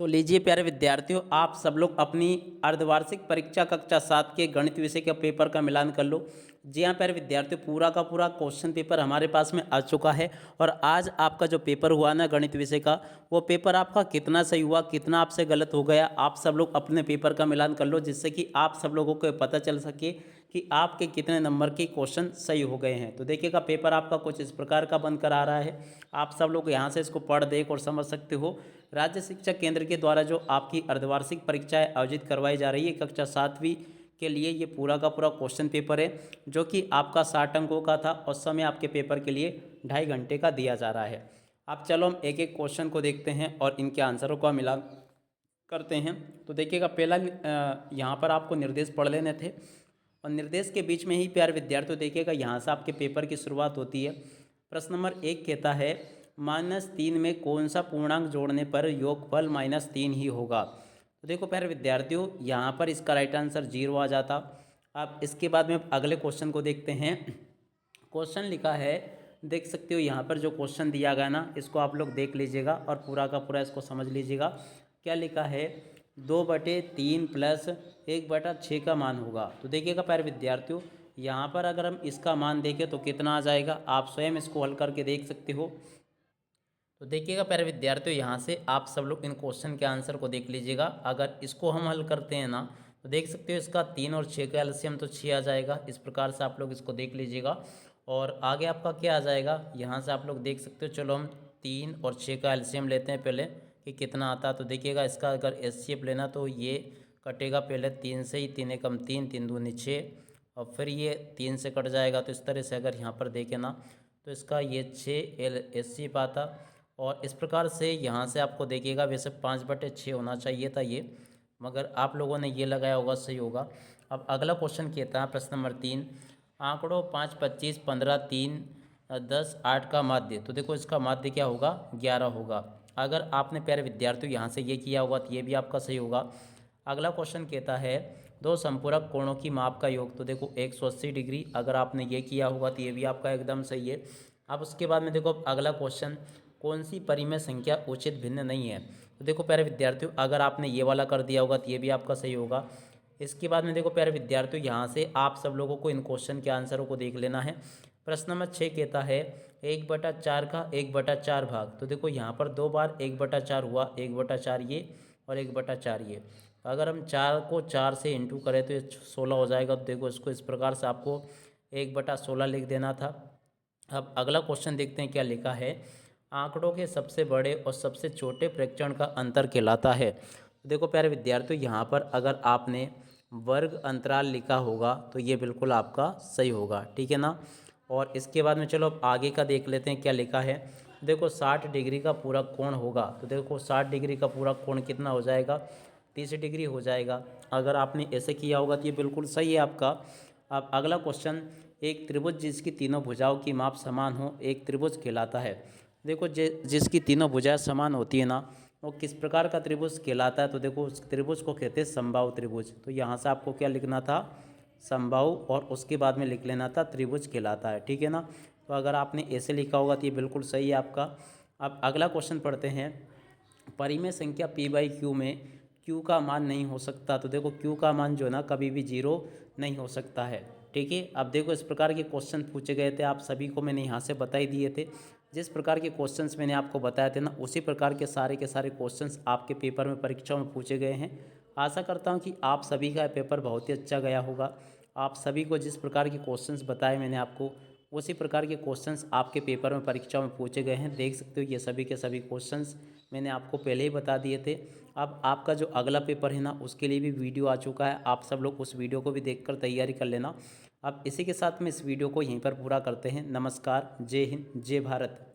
तो लीजिए प्यारे विद्यार्थियों, आप सब लोग अपनी अर्धवार्षिक परीक्षा कक्षा 7 के गणित विषय के पेपर का मिलान कर लो। जी हाँ प्यारे विद्यार्थियों, पूरा का पूरा क्वेश्चन पेपर हमारे पास में आ चुका है। और आज आपका जो पेपर हुआ ना गणित विषय का, वो पेपर आपका कितना सही हुआ, कितना आपसे गलत हो गया, आप सब लोग अपने पेपर का मिलान कर लो, जिससे कि आप सब लोगों को पता चल सके कि आपके कितने नंबर के क्वेश्चन सही हो गए हैं। तो देखिएगा, पेपर आपका कुछ इस प्रकार का बनकर आ रहा है। आप सब लोग यहाँ से इसको पढ़ देख और समझ सकते हो। राज्य शिक्षा केंद्र के द्वारा जो आपकी अर्धवार्षिक परीक्षाएं आयोजित करवाई जा रही है कक्षा 7वीं के लिए, ये पूरा का पूरा क्वेश्चन पेपर है, जो कि आपका 60 अंकों का था और समय आपके पेपर के लिए 2.5 घंटे का दिया जा रहा है। अब चलो हम एक एक क्वेश्चन को देखते हैं और इनके आंसरों का मिलान करते हैं। तो देखिएगा, पहला यहाँ पर आपको निर्देश पढ़ लेने थे और निर्देश के बीच में ही प्यारे विद्यार्थियों देखिएगा, यहाँ से आपके पेपर की शुरुआत होती है। प्रश्न नंबर 1 कहता है, -3 में कौन सा पूर्णांक जोड़ने पर योगफल -3 ही होगा। तो देखो प्यारे विद्यार्थियों, यहाँ पर इसका राइट आंसर 0 आ जाता। अब इसके बाद में अगले क्वेश्चन को देखते हैं। क्वेश्चन लिखा है, देख सकते हो यहाँ पर जो क्वेश्चन दिया गया ना, इसको आप लोग देख लीजिएगा और पूरा का पूरा इसको समझ लीजिएगा। क्या लिखा है, 2/3 प्लस 1/6 का मान होगा। तो देखिएगा प्यारे विद्यार्थियों, यहाँ पर अगर हम इसका मान देखें तो कितना आ जाएगा, आप स्वयं इसको हल करके देख सकते हो। तो देखिएगा प्यारे विद्यार्थियों, यहाँ से आप सब लोग इन क्वेश्चन के आंसर को देख लीजिएगा। अगर इसको हम हल करते हैं ना, तो देख सकते हो इसका 3 और 6 का एलसीएम तो 6 आ जाएगा। इस प्रकार से आप लोग इसको देख लीजिएगा। और आगे आपका क्या आ जाएगा, यहाँ से आप लोग देख सकते हो। चलो हम 3 और 6 का एलसीएम लेते हैं पहले कि कितना आता है। तो देखिएगा, इसका अगर एचसीएफ लेना तो ये कटेगा पहले 3 से ही, 3 एकम 3, 3 दूनी 6, और फिर ये 3 से कट जाएगा। तो इस तरह से अगर यहाँ पर देखें ना, तो इसका ये 6 एचसीएफ आता। और इस प्रकार से यहाँ से आपको देखिएगा, वैसे 5/6 होना चाहिए था ये, मगर आप लोगों ने ये लगाया होगा, सही होगा। अब अगला क्वेश्चन कहता है प्रश्न नंबर 3, आंकड़ों 5, 25, 15, 3, 10, 8 का माध्य। तो देखो इसका माध्य क्या होगा, 11 होगा। अगर आपने प्यारे विद्यार्थियों यहाँ से ये किया होगा तो ये भी आपका सही होगा। अगला क्वेश्चन कहता है, दो संपूरक कोणों की माप का योग। तो देखो 180 डिग्री, अगर आपने ये किया होगा तो ये भी आपका एकदम सही है। अब उसके बाद में देखो अगला क्वेश्चन, कौन सी परिमेय संख्या उचित भिन्न नहीं है। तो देखो प्यारे विद्यार्थियों, अगर आपने ये वाला कर दिया होगा तो ये भी आपका सही होगा। इसके बाद में देखो प्यारे विद्यार्थियों, यहाँ से आप सब लोगों को इन क्वेश्चन के आंसरों को देख लेना है। प्रश्न नंबर 6 कहता है, 1/4 का 1/4 भाग। तो देखो यहाँ पर 2 बार 1/4 हुआ, 1/4 ये और 1/4 ये। अगर हम 4 को 4 से इंटू करें तो ये 16 हो जाएगा। तो देखो इसको इस प्रकार से आपको 1/16 लिख देना था। अब अगला क्वेश्चन देखते हैं क्या लिखा है, आंकड़ों के सबसे बड़े और सबसे छोटे प्रेक्षण का अंतर कहलाता है। तो देखो प्यारे विद्यार्थियों, यहाँ पर अगर आपने वर्ग अंतराल लिखा होगा तो ये बिल्कुल आपका सही होगा, ठीक है ना। और इसके बाद में चलो अब आगे का देख लेते हैं क्या लिखा है। देखो 60 डिग्री का पूरा कोण होगा। तो देखो 60 डिग्री का पूरा कोण कितना हो जाएगा, 30 डिग्री हो जाएगा। अगर आपने ऐसे किया होगा तो ये बिल्कुल सही है आपका। अब अगला क्वेश्चन, एक त्रिभुज जिसकी तीनों भुजाओं की माप समान हो एक त्रिभुज कहलाता है। देखो जिसकी तीनों भुजाएं समान होती है ना, वो किस प्रकार का त्रिभुज कहलाता है। तो देखो उस त्रिभुज को कहते हैं समबाहु त्रिभुज। तो यहाँ से आपको क्या लिखना था, समबाहु, और उसके बाद में लिख लेना था त्रिभुज कहलाता है, ठीक है ना। तो अगर आपने ऐसे लिखा होगा तो ये बिल्कुल सही है आपका। अब अगला क्वेश्चन पढ़ते हैं, परिमेय संख्या p/q में q का मान नहीं हो सकता। तो देखो q का मान जो है ना, कभी भी 0 नहीं हो सकता है, ठीक है। अब देखो इस प्रकार के क्वेश्चन पूछे गए थे, आप सभी को मैंने यहाँ से बता ही दिए थे। जिस प्रकार के क्वेश्चंस मैंने आपको बताए थे ना, उसी प्रकार के सारे क्वेश्चंस आपके पेपर में, परीक्षाओं में पूछे गए हैं। आशा करता हूँ कि आप सभी का पेपर बहुत ही अच्छा गया होगा। आप सभी को जिस प्रकार के क्वेश्चंस बताए मैंने आपको, उसी प्रकार के क्वेश्चंस आपके पेपर में, परीक्षाओं में पूछे गए हैं। देख सकते हो ये सभी के सभी क्वेश्चंस मैंने आपको पहले ही बता दिए थे। अब आपका जो अगला पेपर है ना, उसके लिए भी वीडियो आ चुका है, आप सब लोग उस वीडियो को भी देखकर तैयारी कर लेना। अब इसी के साथ में इस वीडियो को यहीं पर पूरा करते हैं। नमस्कार, जय हिंद, जय भारत।